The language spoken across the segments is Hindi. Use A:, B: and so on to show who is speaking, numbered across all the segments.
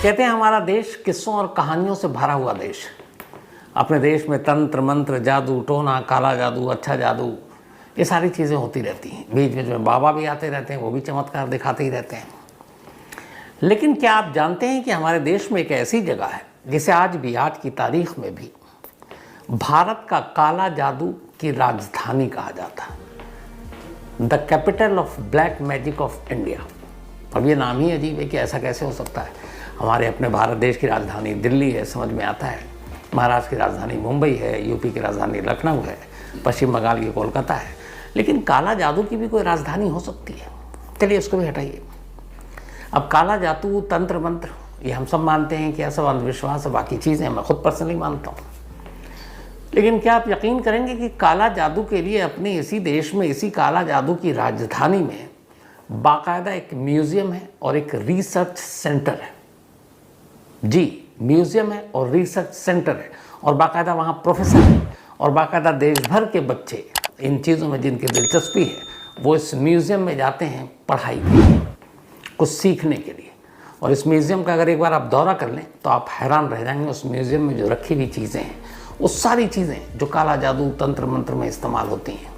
A: कहते हैं हमारा देश किस्सों और कहानियों से भरा हुआ देश। अपने देश में तंत्र मंत्र, जादू टोना, काला जादू, अच्छा जादू, ये सारी चीज़ें होती रहती हैं। बीच बीच में बाबा भी आते रहते हैं, वो भी चमत्कार दिखाते ही रहते हैं। लेकिन क्या आप जानते हैं कि हमारे देश में एक ऐसी जगह है जिसे आज भी, आज की तारीख में भी भारत का काला जादू की राजधानी कहा जाता है, the capital of black magic of India. अब ये नाम ही अजीब है कि ऐसा कैसे हो सकता है। हमारे अपने भारत देश की राजधानी दिल्ली है, समझ में आता है। महाराष्ट्र की राजधानी मुंबई है, यूपी की राजधानी लखनऊ है, पश्चिम बंगाल की कोलकाता है, लेकिन काला जादू की भी कोई राजधानी हो सकती है। चलिए इसको भी हटाइए। अब काला जादू, तंत्र मंत्र, ये हम सब मानते हैं कि ऐसा अंधविश्वास है, बाकी चीज़ें मैं खुद पर्सनली मानता हूँ। लेकिन क्या आप यकीन करेंगे कि काला जादू के लिए अपने इसी देश में, इसी काला जादू की राजधानी में बाकायदा एक म्यूज़ियम है और एक रिसर्च सेंटर है। जी, म्यूज़ियम है और रिसर्च सेंटर है, और बाकायदा वहाँ प्रोफेसर है, और बाकायदा देश भर के बच्चे इन चीज़ों में जिनकी दिलचस्पी है वो इस म्यूज़ियम में जाते हैं पढ़ाई के लिए, कुछ सीखने के लिए। और इस म्यूज़ियम का अगर एक बार आप दौरा कर लें तो आप हैरान रह जाएंगे। उस म्यूज़ियम में जो रखी हुई चीज़ें हैं, वो सारी चीज़ें जो काला जादू तंत्र मंत्र में इस्तेमाल होती हैं,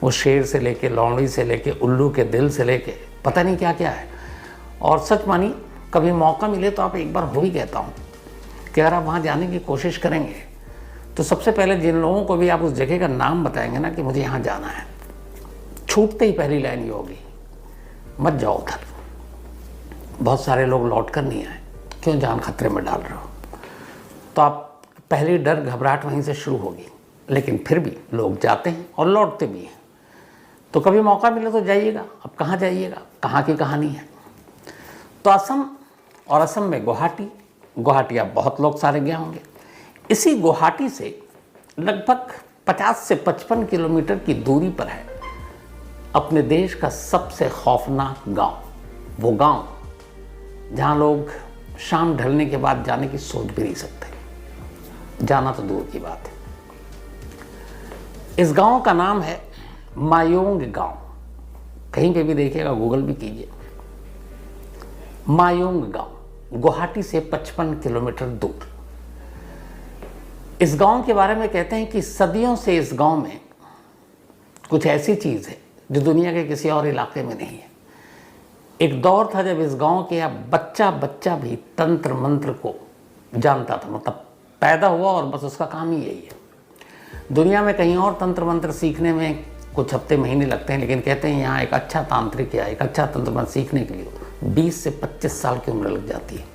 A: वो शेर से लेके, लौंडी से लेके, उल्लू के दिल से लेके पता नहीं क्या क्या है। और सच मानिए, कभी मौका मिले तो आप एक बार हो भी कहता हूँ कि अगर आप वहाँ जाने की कोशिश करेंगे तो सबसे पहले जिन लोगों को भी आप उस जगह का नाम बताएंगे ना कि मुझे यहाँ जाना है, छूटते ही पहली लाइन ये होगी, मत जाओ उधर, बहुत सारे लोग लौट कर नहीं आए, क्यों जान खतरे में डाल रहे हो। तो आप पहली डर घबराहट वहीं से शुरू होगी। लेकिन फिर भी लोग जाते हैं और लौटते भी हैं। तो कभी मौका मिले तो जाइएगा। अब कहाँ जाइएगा, कहाँ की कहानी है। तो असम, और असम में गुवाहाटी आप बहुत लोग सारे गए होंगे। इसी गुवाहाटी से लगभग 50 से 55 किलोमीटर की दूरी पर है अपने देश का सबसे खौफनाक गांव। वो गांव जहां लोग शाम ढलने के बाद जाने की सोच भी नहीं सकते, जाना तो दूर की बात है। इस गांव का नाम है मायोंग गांव। कहीं पे भी देखिएगा, गूगल भी कीजिए, मायोंग गांव, गुवाहाटी से 55 किलोमीटर दूर। इस गांव के बारे में कहते हैं कि सदियों से इस गांव में कुछ ऐसी चीज़ है जो दुनिया के किसी और इलाके में नहीं है। एक दौर था जब इस गांव के बच्चा भी तंत्र मंत्र को जानता था, मतलब पैदा हुआ और बस उसका काम ही यही है। दुनिया में कहीं और तंत्र मंत्र सीखने में कुछ हफ्ते महीने लगते हैं, लेकिन कहते हैं यहाँ एक अच्छा तांत्रिक या एक अच्छा तंत्र मंत्र सीखने के लिए 20 से 25 साल की उम्र लग जाती है।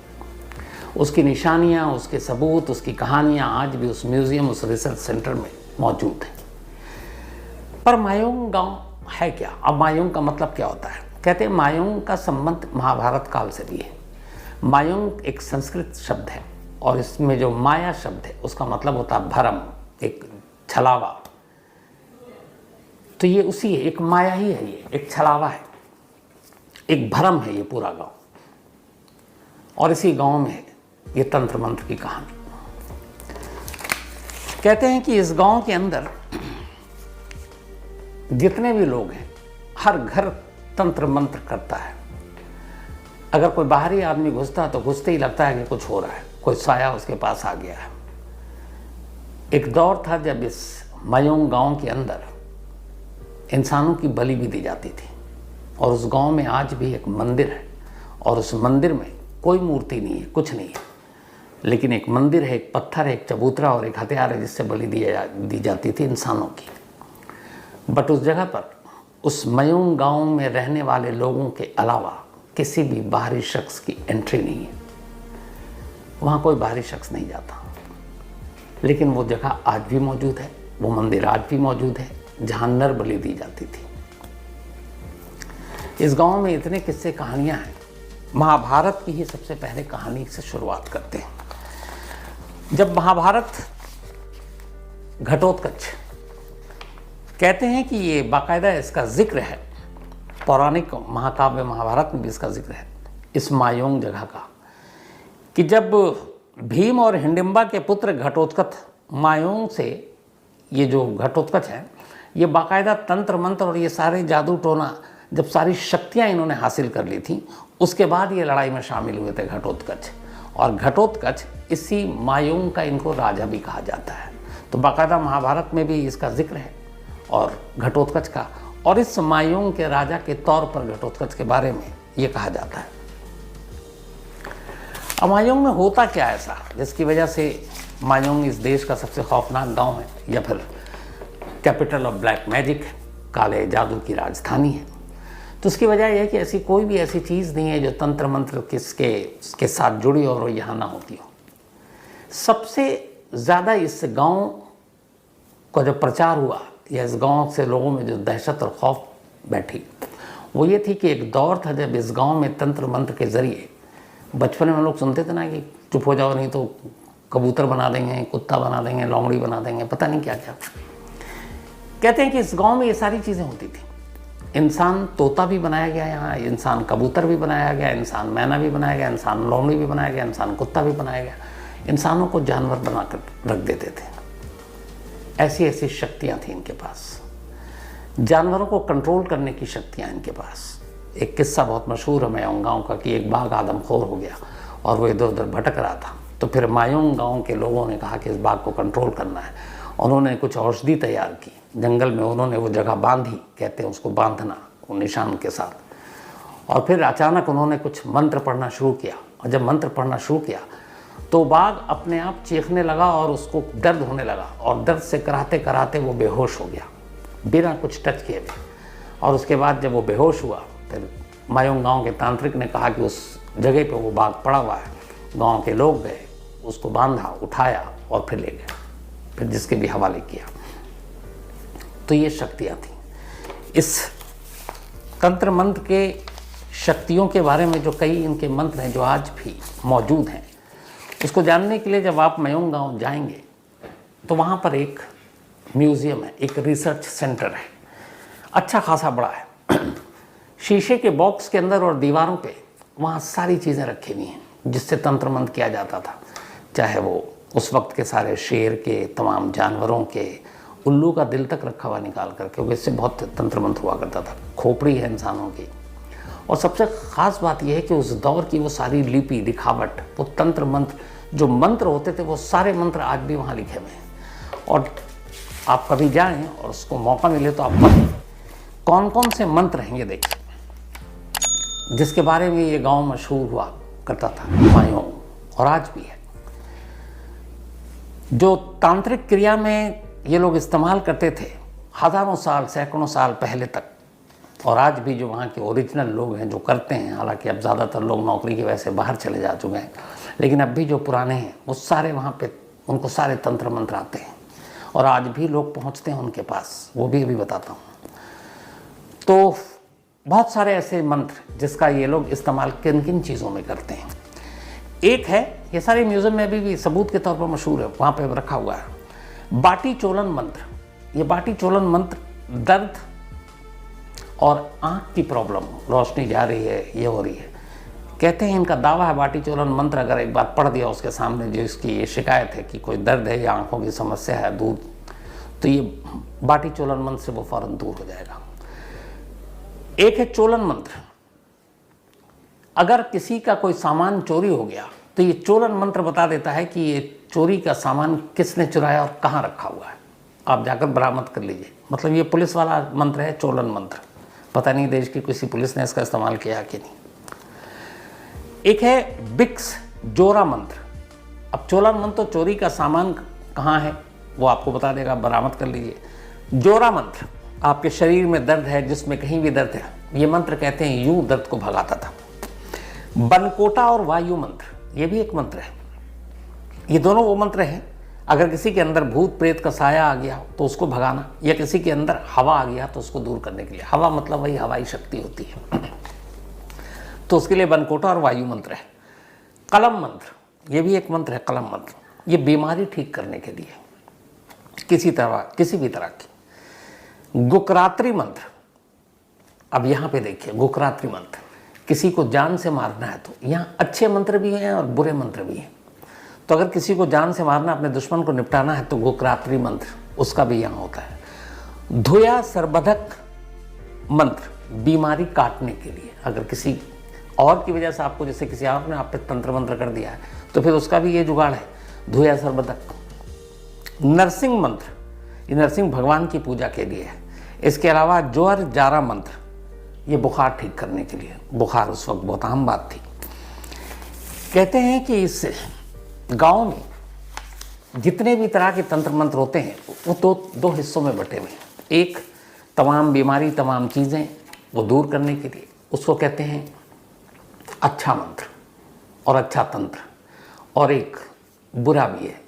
A: उसकी निशानियाँ, उसके सबूत, उसकी कहानियाँ आज भी उस म्यूज़ियम, उस रिसर्च सेंटर में मौजूद हैं। पर मायोंग गांव है क्या? अब मायोंग का मतलब क्या होता है? कहते हैं मायोंग का संबंध महाभारत काल से भी है। मायोंग एक संस्कृत शब्द है, और इसमें जो माया शब्द है उसका मतलब होता है भरम, एक छलावा। तो ये उसी है, एक माया ही है, ये एक छलावा है, एक भरम है ये पूरा गांव। और इसी गांव में है ये तंत्र मंत्र की कहानी। कहते हैं कि इस गांव के अंदर जितने भी लोग हैं, हर घर तंत्र मंत्र करता है। अगर कोई बाहरी आदमी घुसता है तो घुसते ही लगता है कि कुछ हो रहा है, कोई साया उसके पास आ गया है। एक दौर था जब इस मायोंग गांव के अंदर इंसानों की बलि भी दी जाती थी। और उस गांव में आज भी एक मंदिर है, और उस मंदिर में कोई मूर्ति नहीं है, कुछ नहीं है, लेकिन एक मंदिर है, एक पत्थर है, एक चबूतरा और एक हथियार है जिससे बलि दी जाती थी इंसानों की। बट उस जगह पर, उस मायोंग गांव में रहने वाले लोगों के अलावा किसी भी बाहरी शख्स की एंट्री नहीं है। वहाँ कोई बाहरी शख्स नहीं जाता। लेकिन वो जगह आज भी मौजूद है, वो मंदिर आज भी मौजूद है जहाँ नर बलि दी जाती थी। इस गांव में इतने किस्से कहानियाँ हैं। महाभारत की ही सबसे पहले कहानी से शुरुआत करते हैं। जब महाभारत, घटोत्कच, कहते हैं कि ये बाकायदा इसका जिक्र है, पौराणिक महाकाव्य महाभारत में भी इसका जिक्र है, इस मायोंग जगह का, कि जब भीम और हिडिंबा के पुत्र घटोत्कच मायोंग से, ये जो घटोत्कच है, ये बाकायदा तंत्र मंत्र और ये सारे जादू टोना, जब सारी शक्तियाँ इन्होंने हासिल कर ली थी, उसके बाद ये लड़ाई में शामिल हुए थे घटोत्कच। और घटोत्कच इसी मायूंग का इनको राजा भी कहा जाता है। तो बाकायदा महाभारत में भी इसका जिक्र है और घटोत्कच का, और इस मायूंग के राजा के तौर पर घटोत्कच के बारे में ये कहा जाता है। अब मायूंग में होता क्या ऐसा जिसकी वजह से मायूंग इस देश का सबसे खौफनाक गांव है, या फिर कैपिटल ऑफ ब्लैक मैजिक, काले जादू की राजधानी है। तो उसकी वजह यह है कि ऐसी कोई भी ऐसी चीज़ नहीं है जो तंत्र मंत्र के साथ जुड़ी और वो यहाँ ना होती हो। सबसे ज़्यादा इस गांव का जो प्रचार हुआ या इस गांव से लोगों में जो दहशत और खौफ बैठी, वो ये थी कि एक दौर था जब इस गांव में तंत्र मंत्र के ज़रिए, बचपन में हम लोग सुनते थे ना कि चुप हो जाओ नहीं तो कबूतर बना देंगे, कुत्ता बना देंगे, लोमड़ी बना देंगे, पता नहीं क्या क्या। कहते हैं कि इस गांव में ये सारी चीज़ें होती थी। इंसान तोता भी बनाया गया यहाँ, इंसान कबूतर भी बनाया गया, इंसान मैना भी बनाया गया, इंसान लोमड़ी भी बनाया गया, इंसान कुत्ता भी बनाया गया। इंसानों को जानवर बनाकर रख देते थे। ऐसी ऐसी शक्तियाँ थी इनके पास, जानवरों को कंट्रोल करने की शक्तियाँ इनके पास। एक किस्सा बहुत मशहूर है मायूंग गाँव का कि एक बाघ आदमखोर हो गया और वो इधर उधर भटक रहा था। तो फिर मायूंग गाँव के लोगों ने कहा कि इस बाघ को कंट्रोल करना है। उन्होंने कुछ औषधि तैयार की, जंगल में उन्होंने वो जगह बांधी, कहते हैं उसको बांधना, वो निशान के साथ। और फिर अचानक उन्होंने कुछ मंत्र पढ़ना शुरू किया, और जब मंत्र पढ़ना शुरू किया तो बाघ अपने आप चीखने लगा और उसको दर्द होने लगा, और दर्द से कराते कराते वो बेहोश हो गया बिना कुछ टच किए भी। और उसके बाद जब वो बेहोश हुआ, फिर मायूंग गाँव के तांत्रिक ने कहा कि उस जगह पर वो बाघ पड़ा हुआ है। गाँव के लोग गए, उसको बांधा, उठाया और फिर ले गए, फिर जिसके भी हवाले किया। तो ये शक्तियाँ थी। इस तंत्र मंत्र के शक्तियों के बारे में जो कई इनके मंत्र हैं जो आज भी मौजूद हैं, उसको जानने के लिए जब आप मायूंग गाँव जाएंगे तो वहाँ पर एक म्यूज़ियम है, एक रिसर्च सेंटर है, अच्छा खासा बड़ा है। शीशे के बॉक्स के अंदर और दीवारों पे वहाँ सारी चीज़ें रखी हुई हैं जिससे तंत्र मंत्र किया जाता था, चाहे वो उस वक्त के सारे शेर के, तमाम जानवरों के, उल्लू का दिल तक रखा हुआ निकाल कर, क्योंकि इससे बहुत तंत्र मंत्र हुआ करता था। खोपड़ी है इंसानों की। और सबसे ख़ास बात यह है कि उस दौर की वो सारी लिपि, लिखावट, वो तंत्र मंत्र जो मंत्र होते थे, वो सारे मंत्र आज भी वहाँ लिखे हुए हैं। और आप कभी जाएं और उसको मौका मिले तो आप पढ़ें कौन कौन से मंत्र हैं, ये देखिए, जिसके बारे में ये गाँव मशहूर हुआ करता था मायूंग, और आज भी है। जो तांत्रिक क्रिया में ये लोग इस्तेमाल करते थे हज़ारों साल, सैकड़ों साल पहले तक, और आज भी जो वहाँ के ओरिजिनल लोग हैं जो करते हैं, हालांकि अब ज़्यादातर लोग नौकरी की वजह से बाहर चले जा चुके हैं, लेकिन अब भी जो पुराने हैं वो सारे वहाँ पे, उनको सारे तंत्र मंत्र आते हैं और आज भी लोग पहुँचते हैं उनके पास, वो भी अभी बताता हूँ। तो बहुत सारे ऐसे मंत्र जिसका ये लोग इस्तेमाल किन किन चीज़ों में करते हैं। एक है, ये सारे म्यूज़ियम में अभी भी सबूत के तौर पर मशहूर है, वहाँ पे रखा हुआ है, बाटी चोलन मंत्र। ये बाटी चोलन मंत्र दर्द और आँख की प्रॉब्लम, रोशनी जा रही है, ये हो रही है, कहते हैं इनका दावा है बाटी चोलन मंत्र अगर एक बार पढ़ दिया उसके सामने, जो इसकी ये शिकायत है कि कोई दर्द है या आँखों की समस्या है दूर, तो ये बाटी चोलन मंत्र से वो फ़ौरन दूर हो जाएगा। एक है चोलन मंत्र। अगर किसी का कोई सामान चोरी हो गया तो ये चोलन मंत्र बता देता है कि ये चोरी का सामान किसने चुराया और कहाँ रखा हुआ है, आप जाकर बरामद कर लीजिए। मतलब ये पुलिस वाला मंत्र है, चोलन मंत्र। पता नहीं देश की किसी पुलिस ने इसका इस्तेमाल किया कि नहीं। एक है बिक्स जोरा मंत्र। अब चोलन मंत्र तो चोरी का सामान कहाँ है वो आपको बता देगा, बरामद कर लीजिए। जोरा मंत्र, आपके शरीर में दर्द है, जिसमें कहीं भी दर्द है, ये मंत्र कहते हैं यूं दर्द को भगाता था। बनकोटा और वायु मंत्र, ये भी एक मंत्र है। ये दोनों वो मंत्र हैं, अगर किसी के अंदर भूत प्रेत का साया आ गया तो उसको भगाना, या किसी के अंदर हवा आ गया तो उसको दूर करने के लिए। हवा मतलब वही हवाई शक्ति होती है तो उसके लिए बनकोटा और वायु मंत्र है। कलम मंत्र, ये भी एक मंत्र है, कलम मंत्र। ये बीमारी ठीक करने के लिए, किसी भी तरह की। गुकरात्री मंत्र, अब यहाँ पे देखिए, गुकरात्री मंत्र, किसी को जान से मारना है तो यहाँ अच्छे मंत्र भी हैं और बुरे मंत्र भी हैं। तो अगर किसी को जान से मारना, अपने दुश्मन को निपटाना है तो गुकरात्री मंत्र, उसका भी यहाँ होता है। धुया सर्बधक मंत्र, बीमारी काटने के लिए, अगर किसी और की वजह से आपको जैसे किसी और ने आप पे तंत्र मंत्र कर दिया है, तो फिर उसका भी ये जुगाड़ है, धुया सरबतक। नरसिंह मंत्र, ये नरसिंह भगवान की पूजा के लिए है। इसके अलावा ज्वर जारा मंत्र, ये बुखार ठीक करने के लिए, बुखार उस वक्त बहुत आम बात थी। कहते हैं कि इस गांव में जितने भी तरह के तंत्र मंत्र होते हैं वो दो हिस्सों में बटे हुए हैं। एक तमाम बीमारी, तमाम चीज़ें वो दूर करने के लिए, उसको कहते हैं अच्छा मंत्र और अच्छा तंत्र। और एक बुरा भी है,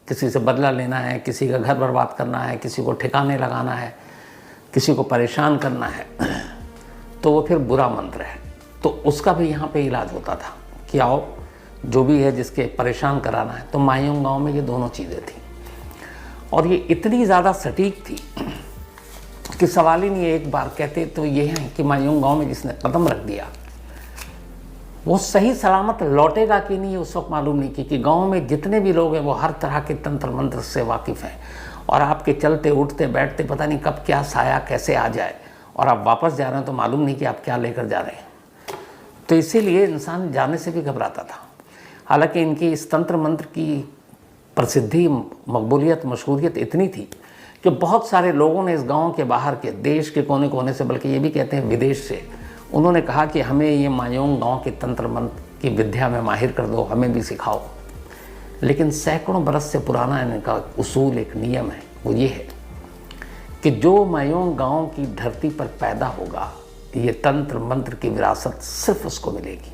A: किसी से बदला लेना है, किसी का घर बर्बाद करना है, किसी को ठिकाने लगाना है, किसी को परेशान करना है, तो वो फिर बुरा मंत्र है। तो उसका भी यहाँ पे इलाज होता था कि आओ जो भी है जिसके परेशान कराना है। तो मायूं गांव में ये दोनों चीज़ें थी और ये इतनी ज़्यादा सटीक थी कि सवाल ही नहीं है। एक बार कहते तो ये है कि मायूं गांव में जिसने कदम रख दिया वो सही सलामत लौटेगा कि नहीं, उस वक्त मालूम नहीं, क्योंकि गांव में जितने भी लोग हैं वो हर तरह के तंत्र मंत्र से वाकिफ़ हैं और आपके चलते उठते बैठते पता नहीं कब क्या साया कैसे आ जाए और आप वापस जा रहे हैं तो मालूम नहीं कि आप क्या लेकर जा रहे हैं। तो इसीलिए इंसान जाने से भी घबराता था। हालांकि इनकी इस तंत्र मंत्र की प्रसिद्धि, मकबूलियत, मशहूरियत इतनी थी कि बहुत सारे लोगों ने इस गांव के बाहर के, देश के कोने कोने से, बल्कि ये भी कहते हैं विदेश से, उन्होंने कहा कि हमें ये मायूं गांव के तंत्र मंत्र की विद्या में माहिर कर दो, हमें भी सिखाओ। लेकिन सैकड़ों बरस से पुराना इनका उसूल, एक नियम है, वो ये है कि जो मायूं गांव की धरती पर पैदा होगा ये तंत्र मंत्र की विरासत सिर्फ उसको मिलेगी।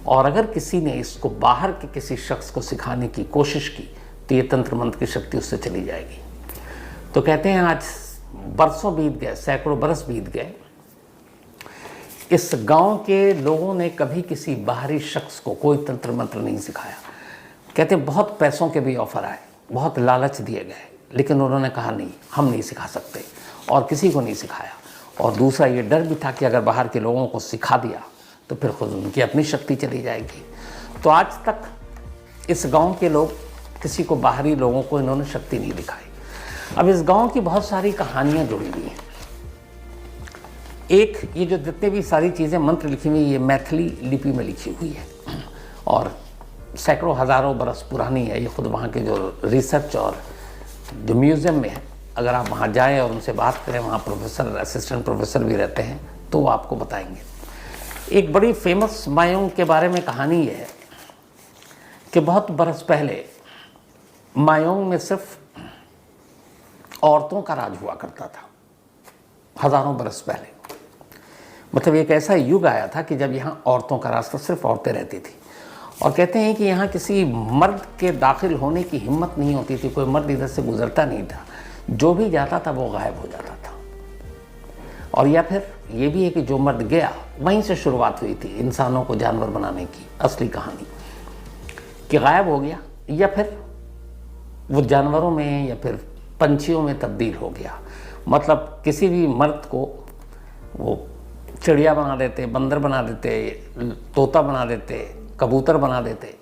A: और अगर किसी ने इसको बाहर के किसी शख्स को सिखाने की कोशिश की तो ये तंत्र मंत्र की शक्ति उससे चली जाएगी। तो कहते हैं आज बरसों बीत गए, सैकड़ों बरस बीत गए, इस गांव के लोगों ने कभी किसी बाहरी शख्स को कोई तंत्र मंत्र नहीं सिखाया। कहते बहुत पैसों के भी ऑफर आए, बहुत लालच दिए गए, लेकिन उन्होंने कहा नहीं, हम नहीं सिखा सकते और किसी को नहीं सिखाया। और दूसरा ये डर भी था कि अगर बाहर के लोगों को सिखा दिया तो फिर खुद उनकी अपनी शक्ति चली जाएगी। तो आज तक इस गांव के लोग, किसी को बाहरी लोगों को इन्होंने शक्ति नहीं दिखाई। अब इस गांव की बहुत सारी कहानियां जुड़ी हुई हैं। एक ये जो जितने भी सारी चीज़ें मंत्र लिखी हुई, ये मैथिली लिपि में लिखी हुई है और सैकड़ों हज़ारों बरस पुरानी है। ये खुद वहाँ के जो रिसर्च और जो म्यूज़ियम में है, अगर आप वहाँ जाएं और उनसे बात करें, वहाँ प्रोफेसर, असिस्टेंट प्रोफेसर भी रहते हैं, तो वो आपको बताएंगे। एक बड़ी फेमस मायूं के बारे में कहानी ये है कि बहुत बरस पहले मायूं में सिर्फ औरतों का राज हुआ करता था। हज़ारों बरस पहले, मतलब एक ऐसा युग आया था कि जब यहाँ औरतों का राज था, सिर्फ औरतें रहती थी। और कहते हैं कि यहाँ किसी मर्द के दाखिल होने की हिम्मत नहीं होती थी, कोई मर्द इधर से गुजरता नहीं था, जो भी जाता था वो गायब हो जाता था। और या फिर ये भी है कि जो मर्द गया, वहीं से शुरुआत हुई थी इंसानों को जानवर बनाने की असली कहानी, कि गायब हो गया या फिर वो जानवरों में या फिर पंछियों में तब्दील हो गया। मतलब किसी भी मर्द को वो चिड़िया बना देते, बंदर बना देते, तोता बना देते, कबूतर बना देते,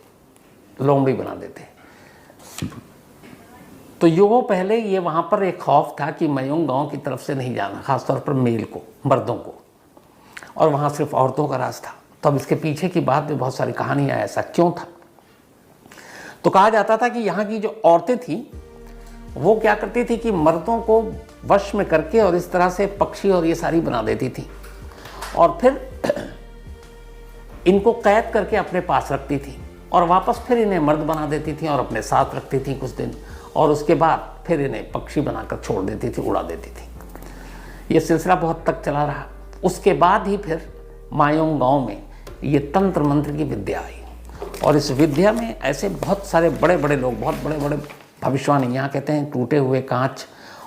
A: लोमड़ी बना देते। तो युगों पहले ये वहाँ पर एक खौफ था कि मायूं गांव की तरफ से नहीं जाना, ख़ासतौर पर मेल को, मर्दों को, और वहाँ सिर्फ औरतों का राज था। तो अब इसके पीछे की बात में बहुत सारी कहानियाँ, ऐसा क्यों था। तो कहा जाता था कि यहाँ की जो औरतें थीं वो क्या करती थी कि मर्दों को वश में करके और इस तरह से पक्षी और ये सारी बना देती थी और फिर इनको कैद करके अपने पास रखती थी और वापस फिर इन्हें मर्द बना देती थी और अपने साथ रखती थी कुछ दिन, और उसके बाद फिर इन्हें पक्षी बनाकर छोड़ देती थी, उड़ा देती थी। ये सिलसिला बहुत तक चला रहा। उसके बाद ही फिर मायूं गांव में ये तंत्र मंत्र की विद्या आई और इस विद्या में ऐसे बहुत सारे बड़े बड़े लोग, बहुत बड़े बड़े भविष्यवाणी, यहाँ कहते हैं टूटे हुए कांच,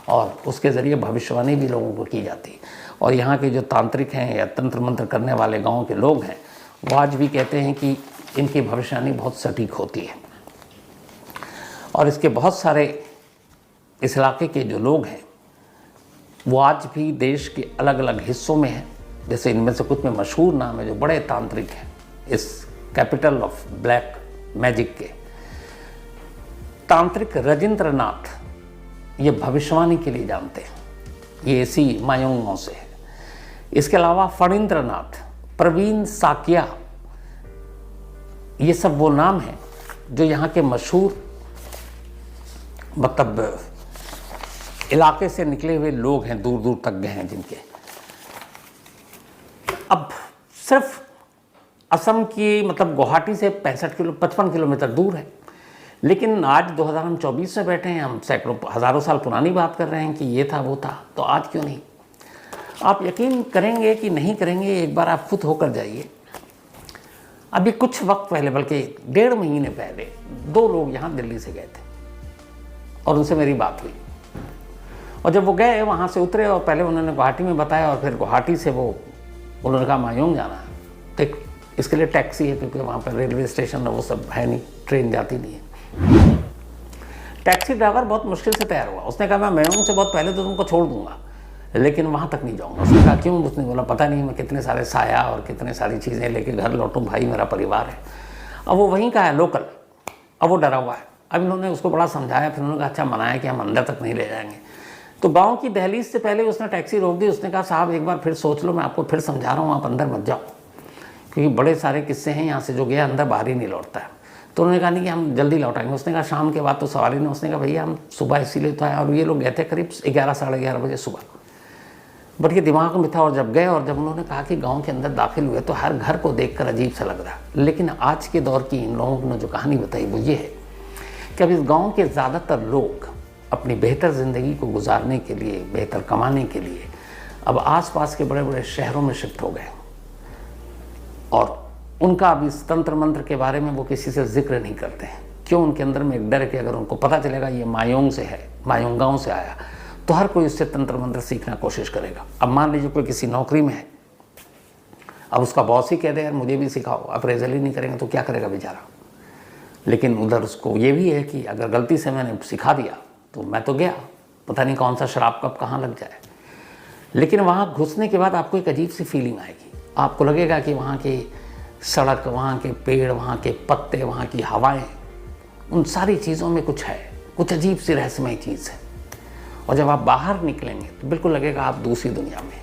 A: और उसके ज़रिए भविष्यवाणी भी लोगों को की जाती। और यहाँ के जो तांत्रिक हैं या तंत्र मंत्र करने वाले गाँव के लोग हैं, वो आज भी कहते हैं कि इनकी भविष्यवाणी बहुत सटीक होती है। और इसके बहुत सारे इस इलाके के जो लोग हैं वो आज भी देश के अलग अलग हिस्सों में हैं। जैसे इनमें से कुछ में मशहूर नाम है जो बड़े तांत्रिक हैं, इस कैपिटल ऑफ ब्लैक मैजिक के तांत्रिक राजेंद्र नाथ, ये भविष्यवाणी के लिए जानते हैं, ये इसी मायूं गांव से है। इसके अलावा फणींद्र नाथ, प्रवीण साकिया ये सब वो नाम हैं जो यहाँ के मशहूर मतलब इलाके से निकले हुए लोग हैं, दूर दूर तक गए हैं जिनके। अब सिर्फ असम की मतलब गुवाहाटी से 55 किलोमीटर दूर है, लेकिन आज 2024 में बैठे हैं हम, सैकड़ों हज़ारों साल पुरानी बात कर रहे हैं कि ये था वो था, तो आज क्यों नहीं। आप यकीन करेंगे कि नहीं करेंगे, एक बार आप खुद होकर जाइए। अभी कुछ वक्त पहले, बल्कि 1.5 महीने पहले, 2 लोग यहाँ दिल्ली से गए थे और उनसे मेरी बात हुई। और जब वो गए वहाँ से उतरे और पहले उन्होंने गुवाहाटी में बताया और फिर गुवाहाटी से वो उन्होंने कहा मायोंग जाना है, तो इसके लिए टैक्सी है क्योंकि वहाँ पर रेलवे स्टेशन और वो सब है नहीं, ट्रेन जाती नहीं है। टैक्सी ड्राइवर बहुत मुश्किल से तैयार हुआ, उसने कहा मैं मायोंग से बहुत पहले तो तुमको छोड़ दूंगा लेकिन वहाँ तक नहीं जाऊँगा। उसने कहा क्यों? उसने बोला पता नहीं, मैं कितने सारे साया और कितने सारी चीज़ें लेके घर लौटूँ, भाई मेरा परिवार है। अब वो वहीं का है लोकल, अब वो डरा हुआ है। अब इन्होंने उसको बड़ा समझाया, फिर उन्होंने कहा अच्छा मनाया कि हम अंदर तक नहीं ले जाएंगे। तो गांव की दहलीज से पहले उसने टैक्सी रोक दी। उसने कहा साहब एक बार फिर सोच लो, मैं आपको फिर समझा रहा हूँ, आप अंदर मत जाओ, क्योंकि बड़े सारे किस्से हैं यहाँ से जो गया अंदर बाहर ही नहीं लौटता है। तो उन्होंने कहा नहीं कि हम जल्दी लौटाएंगे। उसने कहा शाम के बाद तो सवाल ही नहीं। उसने कहा भैया हम सुबह इसीलिए तो आए, और ये लोग गए थे करीब 11 साढ़े 11 बजे सुबह, बट ये दिमाग में था। और जब गए और जब उन्होंने कहा कि गांव के अंदर दाखिल हुए तो हर घर को देखकर अजीब सा लग रहा। लेकिन आज के दौर की इन लोगों ने जो कहानी बताई वो ये है कि अब इस गांव के ज़्यादातर लोग अपनी बेहतर ज़िंदगी को गुजारने के लिए, बेहतर कमाने के लिए अब आसपास के बड़े बड़े शहरों में शिफ्ट हो गए। और उनका अब इस तंत्र मंत्र के बारे में वो किसी से जिक्र नहीं करते हैं। क्यों? उनके अंदर में एक डर कि अगर उनको पता चलेगा ये मायोंग से है, मायोंग गाँव से आया, तो हर कोई उससे तंत्र मंत्र सीखना कोशिश करेगा। अब मान लीजिए कोई किसी नौकरी में है, अब उसका बॉस ही कह दे यार मुझे भी सिखाओ, अप्रेजल ही नहीं करेंगे तो क्या करेगा बेचारा। लेकिन उधर उसको ये भी है कि अगर गलती से मैंने सिखा दिया तो मैं तो गया, पता नहीं कौन सा शराब कब कहाँ लग जाए। लेकिन वहाँ घुसने के बाद आपको एक अजीब सी फीलिंग आएगी। आपको लगेगा कि वहाँ की सड़क, वहाँ के पेड़, वहाँ के पत्ते, वहाँ की हवाएं, उन सारी चीज़ों में कुछ है, कुछ अजीब सी रहस्यमय चीज़ है। और जब आप बाहर निकलेंगे तो बिल्कुल लगेगा आप दूसरी दुनिया में।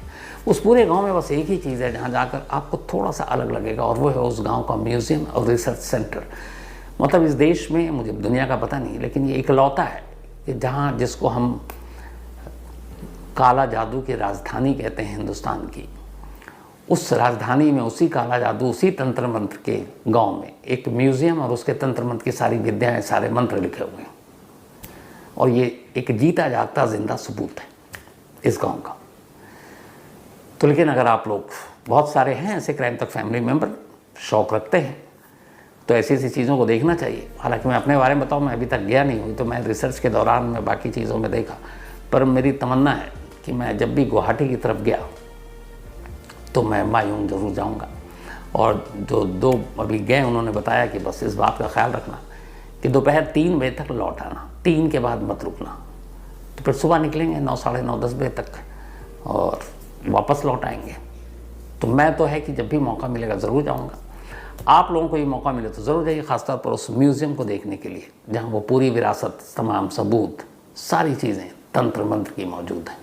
A: उस पूरे गांव में बस एक ही चीज़ है जहाँ जाकर आपको थोड़ा सा अलग लगेगा, और वो है उस गांव का म्यूज़ियम और रिसर्च सेंटर। मतलब इस देश में, मुझे दुनिया का पता नहीं, लेकिन ये इकलौता है कि जहाँ, जिसको हम काला जादू की राजधानी कहते हैं हिंदुस्तान की, उस राजधानी में उसी काला जादू, उसी तंत्र मंत्र के गांव में एक म्यूज़ियम और उसके तंत्र मंत्र की सारी विद्याएं, सारे मंत्र लिखे हुए हैं। और ये एक जीता जागता जिंदा सबूत है इस गांव का। तो लेकिन अगर आप लोग, बहुत सारे हैं ऐसे क्राइम तक फैमिली मेम्बर, शौक़ रखते हैं, तो ऐसी ऐसी चीज़ों को देखना चाहिए। हालांकि मैं अपने बारे में बताऊँ, मैं अभी तक गया नहीं हूँ, तो मैं रिसर्च के दौरान मैं बाकी चीज़ों में देखा। पर मेरी तमन्ना है कि मैं जब भी गुवाहाटी की तरफ गया तो मैं मायोंग ज़रूर जाऊँगा। और जो 2 अभी गए उन्होंने बताया कि बस इस बात का ख्याल रखना कि दोपहर 3 बजे तक लौट आना, 3 के बाद मत रुकना। तो फिर सुबह निकलेंगे 9, साढ़े 9, 10 बजे तक और वापस लौट आएंगे। तो मैं तो है कि जब भी मौका मिलेगा ज़रूर जाऊंगा। आप लोगों को ये मौका मिले तो ज़रूर जाइए, ख़ासतौर पर उस म्यूज़ियम को देखने के लिए जहाँ वो पूरी विरासत, तमाम सबूत, सारी चीज़ें तंत्र मंत्र की मौजूद हैं।